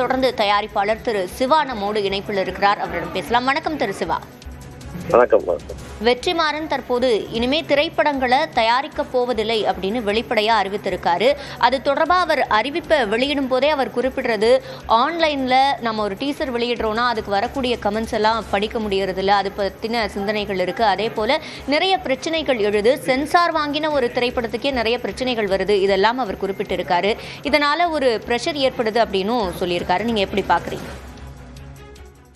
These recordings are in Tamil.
தொடர்ந்து தயாரிப்பாளர் திரு சிவா நம்மோடு இணைப்பில் இருக்கிறார். அவரிடம் பேசலாம். வணக்கம் திரு சிவா. வணக்கம். வெற்றிமாறன் தற்போது இனிமே திரைப்படங்களை தயாரிக்க போவதில்லை அப்படின்னு வெளிப்படையா அறிவித்திருக்காரு. அது தொடர்பாக அவர் அறிவிப்பை வெளியிடும் போதே அவர் குறிப்பிடுறது, ஆன்லைன்ல நம்ம ஒரு டீசர் வெளியிடுறோம்னா அதுக்கு வரக்கூடிய கமெண்ட்ஸ் எல்லாம் படிக்க முடியறது இல்லை, அது பத்தின சிந்தனைகள் இருக்கு, அதே போல நிறைய பிரச்சனைகள் எழுது, சென்சார் வாங்கின ஒரு திரைப்படத்துக்கே நிறைய பிரச்சனைகள் வருது, இதெல்லாம் அவர் குறிப்பிட்டிருக்காரு. இதனால ஒரு பிரஷர் ஏற்படுது அப்படின்னு சொல்லியிருக்காரு. நீங்க எப்படி பாக்குறீங்க?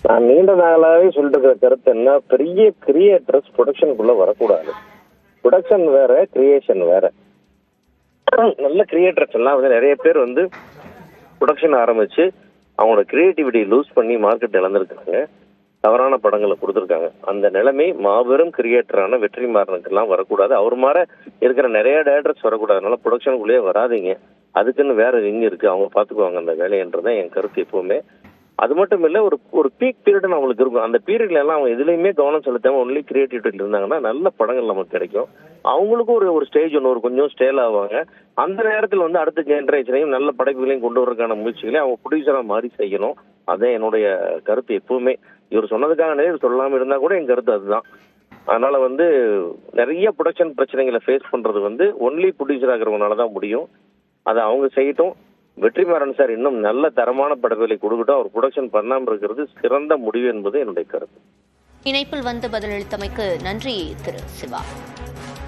நான் நீண்ட நாளாவே சொல்லிட்டு இருக்கிற கருத்து என்ன, பெரிய கிரியேட்டர்ஸ் ப்ரொடக்ஷனுக்குள்ள வரக்கூடாது. ப்ரொடக்ஷன் வேற, கிரியேஷன் வேற. நல்ல கிரியேட்டர்ஸ் எல்லாம் வந்து நிறைய பேர் வந்து ப்ரொடக்ஷன் ஆரம்பிச்சு அவங்களோட கிரியேட்டிவிட்டி லூஸ் பண்ணி மார்க்கெட் இழந்திருக்காங்க, தவறான படங்களை கொடுத்துருக்காங்க. அந்த நிலைமை மாபெரும் கிரியேட்டரான வெற்றிமாறனுக்கெல்லாம் வரக்கூடாது. அவர் மாதிரி இருக்கிற நிறைய டேரக்டர்ஸ் வரக்கூடாது. அதனால ப்ரொடக்ஷனுக்குள்ளேயே வராதிங்க, அதுக்குன்னு வேற விங் இருக்கு, அவங்க பார்த்துக்குவாங்க அந்த வேலைன்றதான் என் கருத்து எப்பவுமே. அது மட்டும் இல்ல, ஒரு பீக் பீரியட் அவங்களுக்கு இருக்கும். அந்த பீரியட்ல எல்லாம் அவங்க எதுலையுமே கவனம் செலுத்தாம ஒன்லி கிரியேட்டிவிட்டி இருந்தாங்கன்னா நல்ல படங்கள் நமக்கு கிடைக்கும். அவங்களுக்கும் ஒரு ஸ்டேஜ் ஒன்று கொஞ்சம் ஸ்டேல் ஆவாங்க. அந்த நேரத்தில் வந்து அடுத்த ஜெனரேஷனையும் நல்ல படைப்புகளையும் கொண்டு வரதுக்கான முயற்சிகளையும் அவங்க ப்ரொடியூசரா மாறி செய்யணும். அதான் என்னுடைய கருத்து எப்பவுமே. இவர் சொன்னதுக்காக நிறைய சொல்லாம இருந்தா கூட என் கருத்து அதுதான். அதனால வந்து நிறைய ப்ரொடக்ஷன் பிரச்சனைகளை ஃபேஸ் பண்றது வந்து ஒன்லி ப்ரொடியூசர் ஆகிறவங்களாலதான் முடியும். அதை அவங்க செய்யட்டும். வெற்றிமாறன் சார் இன்னும் நல்ல தரமான படங்களை கொடுக்கட்டும். அவர் ப்ரொடக்ஷன் பண்ணாமல் இருக்கிறது சிறந்த முடிவு என்பது என்னுடைய கருத்து. இணைப்பில் வந்து பதிலளித்தமைக்கு நன்றி திரு சிவா.